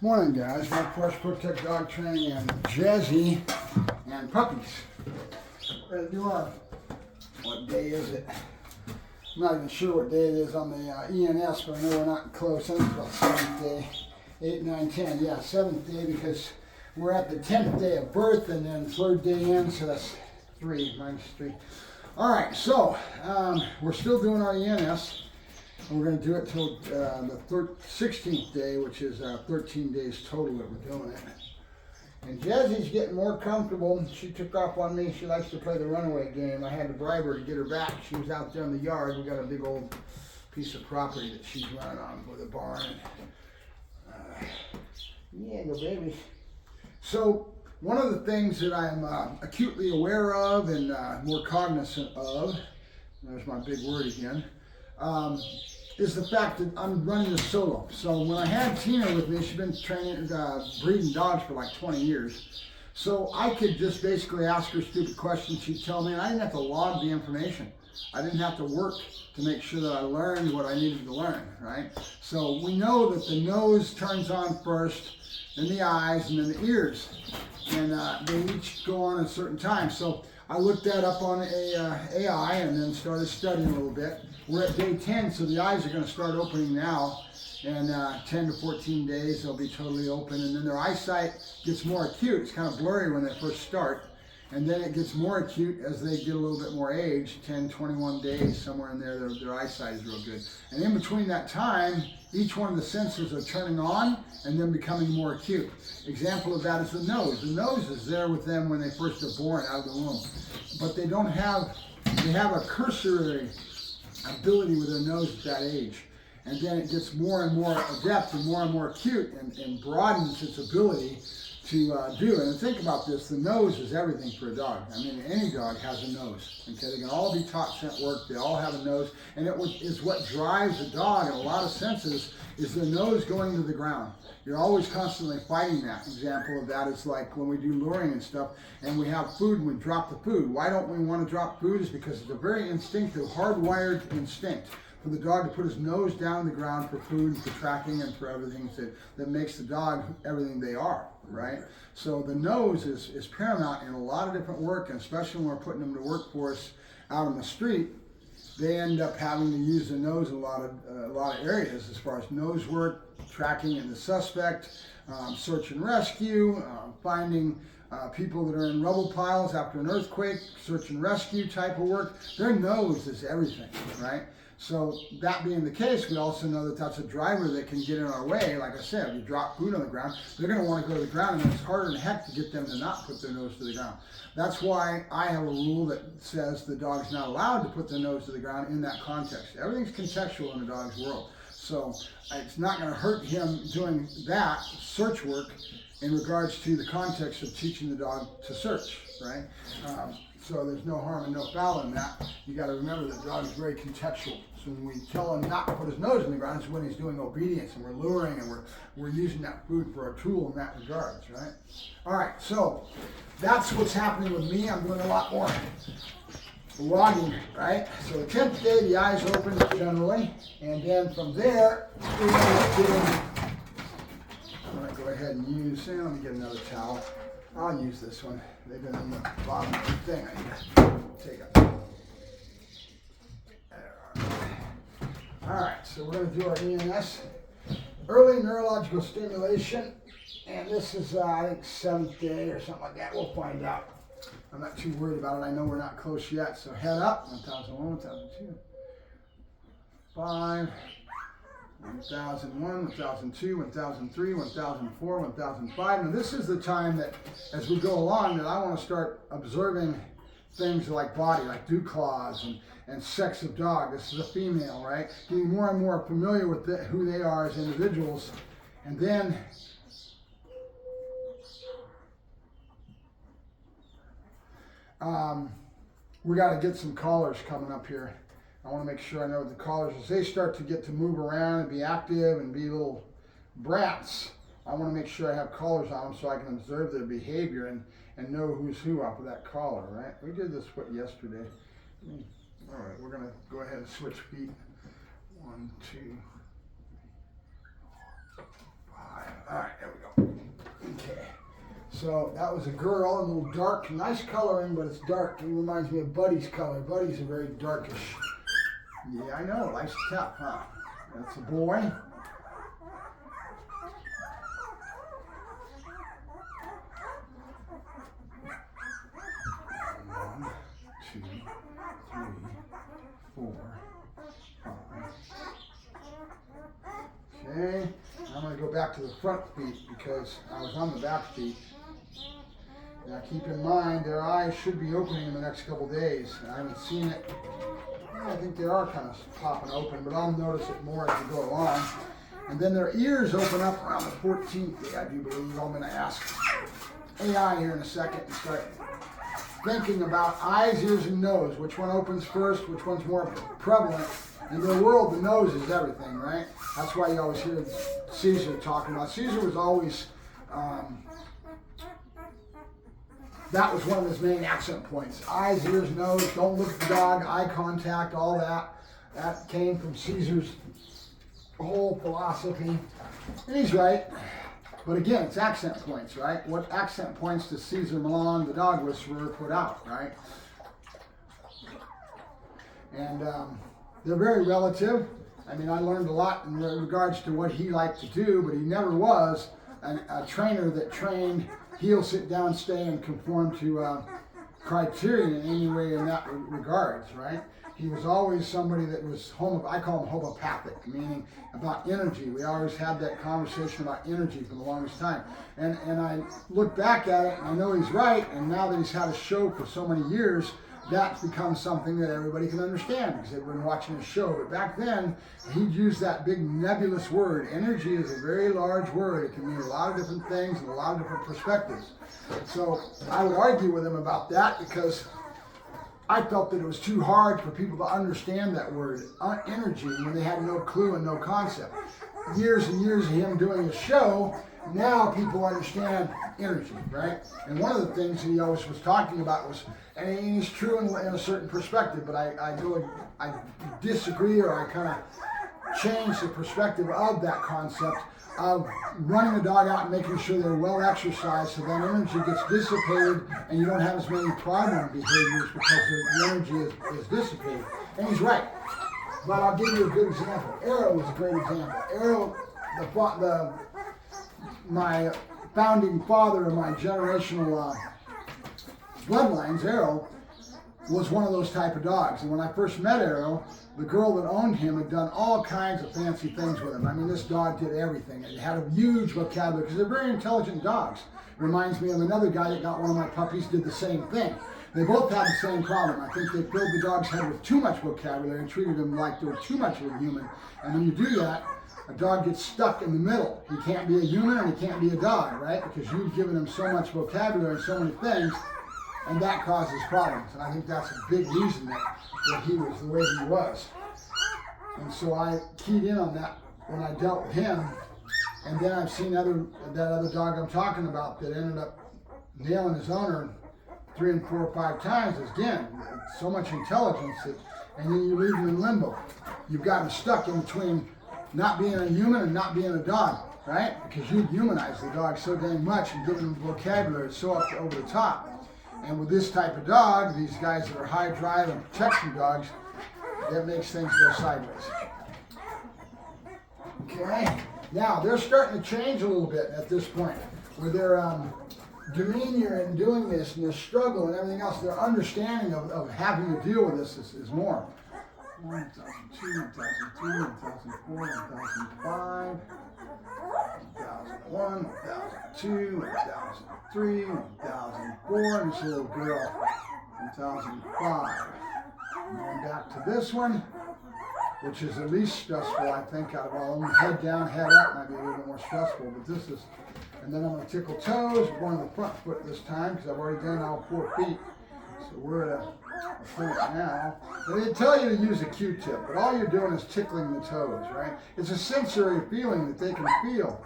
Morning, guys. My Fresh Protect Dog Training and Jezzie and puppies. We're going to do our, what day is it? I'm not even sure what day it is on the ENS, but I know we're not close. I think it's about 7th day, 8, 9, 10. Yeah, 7th day because we're at the 10th day of birth and then 3rd day in, so that's 3 minus 3. All right, so we're still doing our ENS. And we're going to do it till the 16th day, which is 13 days total that we're doing it. And Jezzie's getting more comfortable. She took off on me. She likes to play the runaway game. I had to bribe her to get her back. She was out there in the yard. We got a big old piece of property that she's running on with a barn. Yeah, go baby. So one of the things that I'm acutely aware of and more cognizant of, there's my big word again, is the fact that I'm running this solo. So when I had Tina with me, she's been training, breeding dogs for like 20 years. So I could just basically ask her stupid questions. She'd tell me, and I didn't have to log the information. I didn't have to work to make sure that I learned what I needed to learn, right? So we know that the nose turns on first, then the eyes, and then the ears. And they each go on at a certain time. So I looked that up on AI and then started studying a little bit. We're at day 10, so the eyes are going to start opening now. And 10 to 14 days, they'll be totally open. And then their eyesight gets more acute. It's kind of blurry when they first start. And then it gets more acute as they get a little bit more age, 10, 21 days, somewhere in there, their eyesight is real good. And in between that time, each one of the senses are turning on and then becoming more acute. Example of that is the nose. The nose is there with them when they first are born out of the womb. But they don't have, they have a cursory ability with their nose at that age. And then it gets more and more adept and more acute and broadens its ability to do. And think about this, the nose is everything for a dog. I mean, any dog has a nose. Okay, they can all be taught scent work, they all have a nose, and it is what drives a dog in a lot of senses is the nose going to the ground. You're always constantly fighting that. Example of that is like when we do luring and stuff, and we have food and we drop the food. Why don't we want to drop food? Is because it's a very instinctive, hardwired instinct for the dog to put his nose down on the ground for food, for tracking, and for everything that makes the dog everything they are, right? So the nose is paramount in a lot of different work, and especially when we're putting them to work for us out on the street, they end up having to use the nose in a lot of areas as far as nose work, tracking in the suspect, search and rescue, finding people that are in rubble piles after an earthquake, search and rescue type of work. Their nose is everything, right? So that being the case, we also know that that's a driver that can get in our way. Like I said, if you drop food on the ground, they're going to want to go to the ground, and it's harder than heck to get them to not put their nose to the ground. That's why I have a rule that says the dog's not allowed to put their nose to the ground in that context. Everything's contextual in a dog's world. So it's not going to hurt him doing that search work in regards to the context of teaching the dog to search, right? So there's no harm and no foul in that. You got to remember that the dog is very contextual. So when we tell him not to put his nose in the ground, it's when he's doing obedience and we're luring and we're using that food for a tool in that regards, right? All right, so that's what's happening with me. I'm doing a lot more logging, right? So the 10th day, the eyes open generally, and then from there, we're going to get in. I'm going to go ahead and use, let me get another towel. I'll use this one. They've been in the bottom of the thing. I need to take it. All right, so we're going to do our ENS, Early Neurological Stimulation, and this is, I think, 7th day or something like that. We'll find out. I'm not too worried about it. I know we're not close yet, so head up, 1001, 1002, 5, 1001, 1002, 1003, 1004, 1005. And this is the time that, as we go along, that I want to start observing things like body, like dew claws and sex of dog. This is a female, right? Getting more and more familiar with who they are as individuals. And then we got to get some collars coming up here. I want to make sure I know what the collars, as they start to get to move around and be active and be little brats, I want to make sure I have collars on them so I can observe their behavior and know who's who off of that collar, right? We did this yesterday. All right, we're going to go ahead and switch feet. 1, 2, 3, 4, 5. All right, there we go. So that was a girl, a little dark, nice coloring, but it's dark. It reminds me of Buddy's color. Buddy's a very darkish. Yeah, I know. Life's tough, huh? That's a boy. 1, 2, 3, 4, 5. Okay. I'm going to go back to the front feet because I was on the back feet. Now keep in mind their eyes should be opening in the next couple days. I haven't seen it. I think they are kind of popping open, but I'll notice it more as we go along. And then their ears open up around the 14th day, I do believe. I'm going to ask AI here in a second and start thinking about eyes, ears, and nose. Which one opens first? Which one's more prevalent? In their world, the nose is everything, right? That's why you always hear Caesar talking about. Caesar was always, that was one of his main accent points. Eyes, ears, nose, don't look at the dog, eye contact, all that. That came from Caesar's whole philosophy. And he's right. But again, it's accent points, right? What accent points does Caesar Milan, the dog whisperer, put out, right? And they're very relative. I mean, I learned a lot in regards to what he liked to do, but he never was a trainer that trained heel, sit down, stay, and conform to criteria in any way in that regards, right? He was always somebody that was, I call him homopathic, meaning about energy. We always had that conversation about energy for the longest time. And I look back at it, and I know he's right, and now that he's had a show for so many years, that's become something that everybody can understand because they've been watching his show. But back then, he'd use that big nebulous word. Energy is a very large word. It can mean a lot of different things and a lot of different perspectives. So I would argue with him about that because I felt that it was too hard for people to understand that word, energy, when they had no clue and no concept. Years and years of him doing a show, now people understand energy, right? And one of the things that he always was talking about was, and he's true in a certain perspective, but I disagree, or I kind of change the perspective of that concept of running the dog out and making sure they're well exercised so that energy gets dissipated and you don't have as many problem behaviors because the energy is dissipated. And he's right. But I'll give you a good example. Arrow is a great example. Arrow, my founding father of my generational bloodlines, Arrow, was one of those type of dogs. And when I first met Arrow, the girl that owned him had done all kinds of fancy things with him. I mean, this dog did everything. It had a huge vocabulary because they're very intelligent dogs. It reminds me of another guy that got one of my puppies, did the same thing. They both had the same problem. I think they filled the dog's head with too much vocabulary and treated him like they were too much of a human. And when you do that, a dog gets stuck in the middle. He can't be a human and he can't be a dog, right? Because you've given him so much vocabulary and so many things, and that causes problems. And I think that's a big reason that he was the way he was. And so I keyed in on that when I dealt with him. And then I've seen that other dog I'm talking about that ended up nailing his owner 3 and 4 or 5 times. Again, so much intelligence, and then you leave him in limbo. You've got him stuck in between not being a human and not being a dog, right? Because you've humanized the dog so dang much and given him vocabulary so up to over the top. And with this type of dog, these guys that are high drive and protection dogs, that makes things go sideways. Okay, now they're starting to change a little bit at this point, where their demeanor in doing this and their struggle and everything else, their understanding of having to deal with this is more. 1002, 1003, 1004, 1005, 1001, 1002, 1003, 1004, and this little girl, 1005. Going back to this one, which is the least stressful, I think, out of all of them. Head down, head up might be a little bit more stressful, but this is, and then I'm going to tickle toes. We're going to the front foot this time because I've already done all 4 feet. So we're at a point now. They tell you to use a Q-tip, but all you're doing is tickling the toes, right? It's a sensory feeling that they can feel,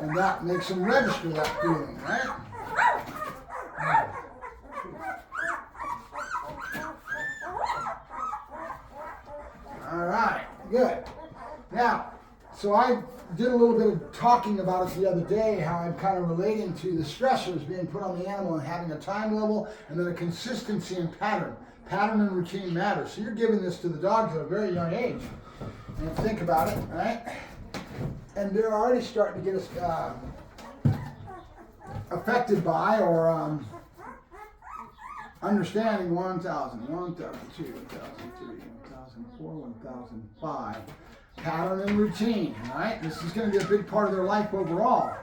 and that makes them register that feeling, right? All right, good. Now, so I did a little bit of talking about it the other day, how I'm kind of relating to the stressors being put on the animal and having a time level and then a consistency and pattern. Pattern and routine matters. So you're giving this to the dogs at a very young age. And think about it, right? And they're already starting to get us affected by or understanding 1,000, 1,002, 1,003, 1,004, 1,005. Pattern and routine, right? This is going to be a big part of their life overall.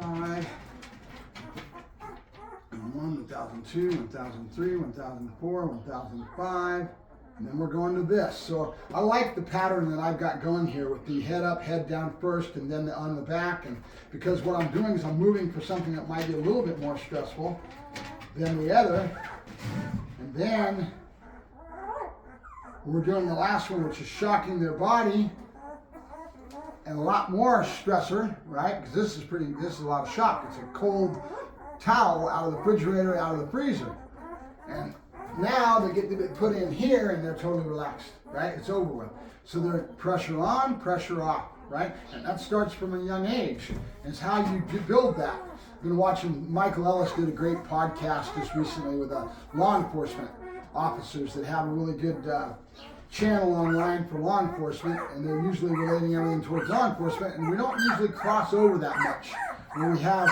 5, 1,002, 1,003, 1,004, 1,005. And then we're going to this. So I like the pattern that I've got going here with the head up, head down first, and then on the back. And because what I'm doing is I'm moving for something that might be a little bit more stressful than the other. And then we're doing the last one, which is shocking their body and a lot more stressor, right? Because this is a lot of shock. It's a cold towel out of the refrigerator, out of the freezer. And now they get to be put in here and they're totally relaxed, right? It's over with. So they're pressure on, pressure off, right? And that starts from a young age. It's how you build that. I've been watching, Michael Ellis did a great podcast just recently with law enforcement officers that have a really good channel online for law enforcement, and they're usually relating everything towards law enforcement, and we don't usually cross over that much. When we have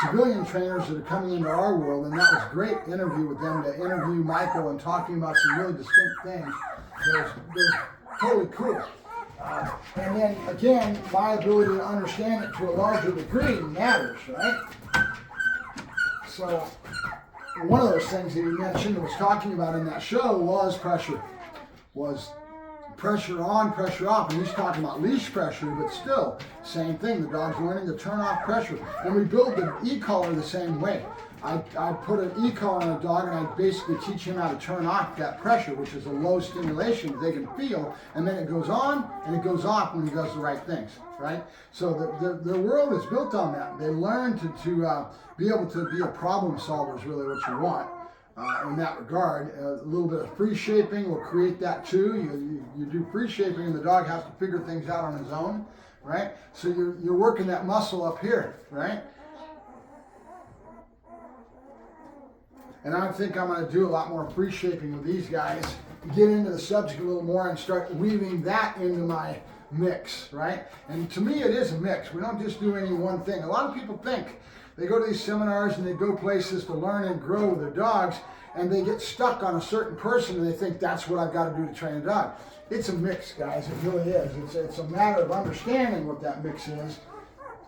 civilian trainers that are coming into our world, and that was a great interview with them to interview Michael and talking about some really distinct things. They're totally cool. And then again, my ability to understand it to a larger degree matters, right? So one of those things that he mentioned and was talking about in that show was pressure. Was pressure on, pressure off. And he's talking about leash pressure, but still, same thing. The dog's learning to turn off pressure. And we build the e-collar the same way. I put an e-collar on a dog and I basically teach him how to turn off that pressure, which is a low stimulation that they can feel, and then it goes on and it goes off when he does the right things, right? So their world is built on that. They learn to be able to be a problem solver is really what you want. In that regard, a little bit of free shaping will create that too. You do free shaping and the dog has to figure things out on his own, right? So you're working that muscle up here, right? And I think I'm going to do a lot more free shaping with these guys, get into the subject a little more and start weaving that into my mix, right? And to me it is a mix. We don't just do any one thing. A lot of people think they go to these seminars and they go places to learn and grow with their dogs, and they get stuck on a certain person and they think that's what I've got to do to train a dog. It's a mix, guys. It really is. It's a matter of understanding what that mix is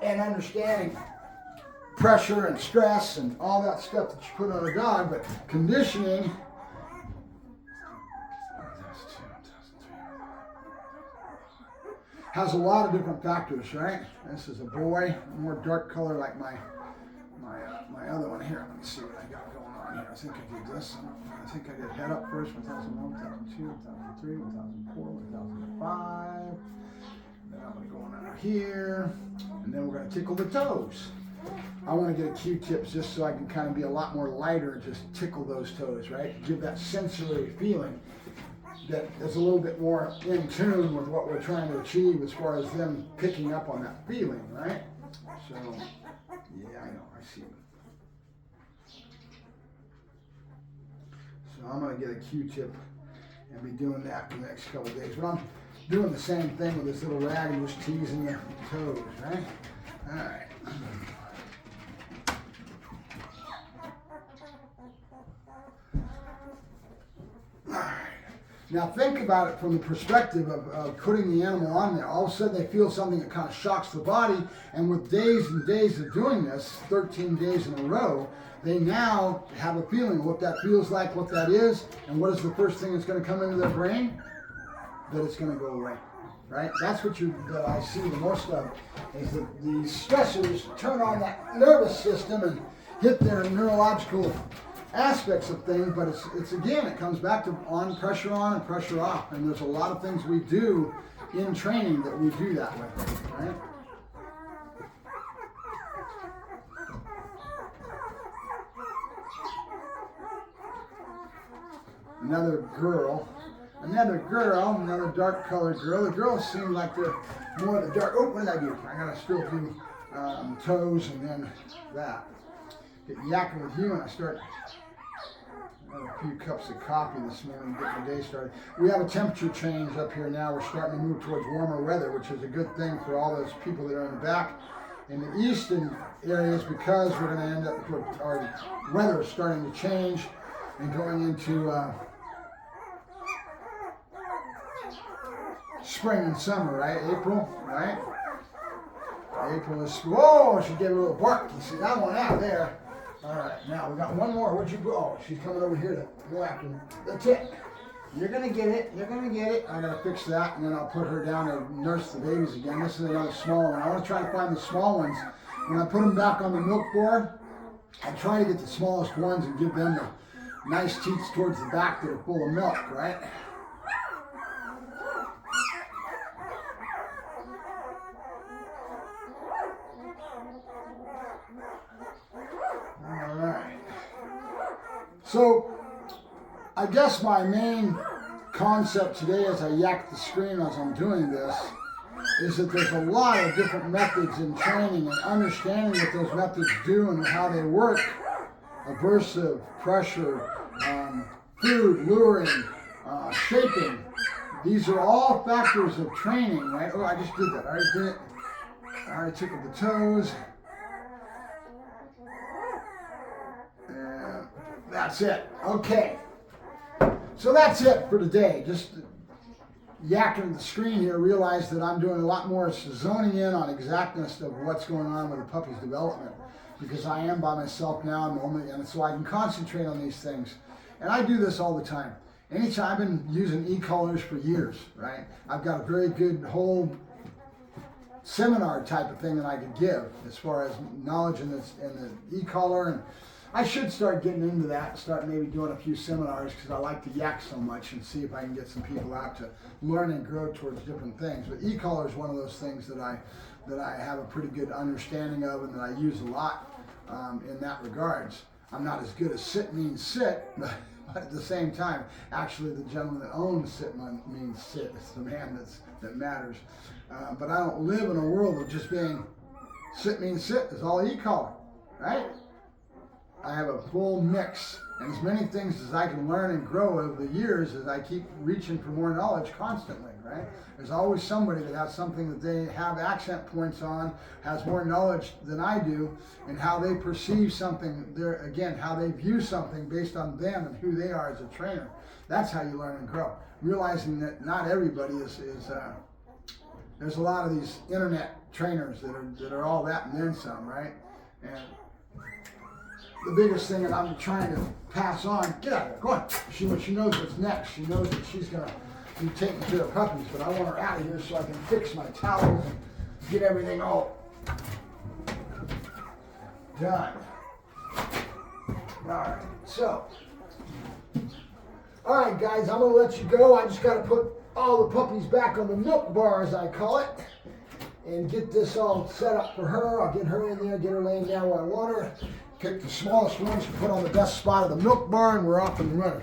and understanding pressure and stress and all that stuff that you put on a dog, but conditioning has a lot of different factors, right? This is a boy, more dark color like my other one here. Let me see what I got going on here. I think I did this. I think I did head up first, 1,001, 1,002, 1,003, 1,004, 1,005. Then I'm going to go on under here, and then we're going to tickle the toes. I want to get a Q-tips just so I can kind of be a lot more lighter and just tickle those toes, right? Give that sensory feeling that is a little bit more in tune with what we're trying to achieve as far as them picking up on that feeling, right? So, yeah, I know, I see it. So I'm going to get a Q-tip and be doing that for the next couple of days. But I'm doing the same thing with this little rag and just teasing your toes, right? All right. Now think about it from the perspective of putting the animal on there. All of a sudden they feel something that kind of shocks the body, and with days and days of doing this, 13 days in a row, they now have a feeling of what that feels like, what that is, and what is the first thing that's going to come into their brain? That it's going to go away, right? That's what I see the most of, is that the stressors turn on that nervous system and hit their neurological aspects of things, but it's again, it comes back to pressure on and pressure off, and there's a lot of things we do in training that we do that with, right? Another girl, another girl, another dark colored girl. The girls seem like they're more the dark. Oh, what did I do? I gotta still do toes and then that. Get yakking with you, and I start a few cups of coffee this morning to get my day started. We have a temperature change up here now. We're starting to move towards warmer weather, which is a good thing for all those people that are in the back in the eastern areas, because we're going to end up with our weather is starting to change and going into spring and summer, right? April, right? April is, whoa, she gave a little bark. You see that one out there. All right, now we got one more. Where'd you go? Oh, she's coming over here to go after me. That's it. You're going to get it. You're going to get it. I got to fix that, and then I'll put her down to nurse the babies again. This is another small one. I want to try to find the small ones. When I put them back on the milk bar, I try to get the smallest ones and give them the nice teats towards the back that are full of milk, right? All right. So, I guess my main concept today as I yak the screen as I'm doing this is that there's a lot of different methods in training, and understanding what those methods do and how they work. Aversive, pressure, food, luring, shaping. These are all factors of training, right? Oh, I just did that. I already did it. I already tickled the toes. And that's it. Okay. So that's it for today. Just yakking the screen here, realize that I'm doing a lot more zoning in on exactness of what's going on with the puppy's development, because I am by myself now normally, and so I can concentrate on these things. And I do this all the time. Anytime, I've been using e-collars for years, right? I've got a very good whole seminar type of thing that I could give as far as knowledge in the e-collar, and I should start getting into that, start maybe doing a few seminars, because I like to yak so much, and see if I can get some people out to learn and grow towards different things. But e-collar is one of those things that I have a pretty good understanding of, and that I use a lot in that regards. I'm not as good as sit means sit, but at the same time, actually the gentleman that owns sit means sit. It's the man that matters. But I don't live in a world of just being sit means sit is all e-collar, right? I have a full mix, and as many things as I can learn and grow over the years as I keep reaching for more knowledge constantly, right? There's always somebody that has something that they have accent points on, has more knowledge than I do, and how they perceive something, again, how they view something based on them and who they are as a trainer. That's how you learn and grow. Realizing that not everybody is there's a lot of these internet trainers that are all that and then some, right? And the biggest thing that I'm trying to pass on, get out of there, go on. She knows what's next. She knows that she's going to be taking care of puppies, but I want her out of here so I can fix my towels and get everything all done. All right, so. All right, guys, I'm going to let you go. I just got to put all the puppies back on the milk bar, as I call it, and get this all set up for her. I'll get her in there, get her laying down where I want her. Pick the smallest ones to put on the best spot of the milk bar, and we're off and running.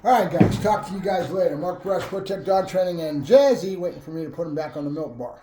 All right, guys, talk to you guys later. Mark Brush, Protect Dog Training, and Jezzie waiting for me to put them back on the milk bar.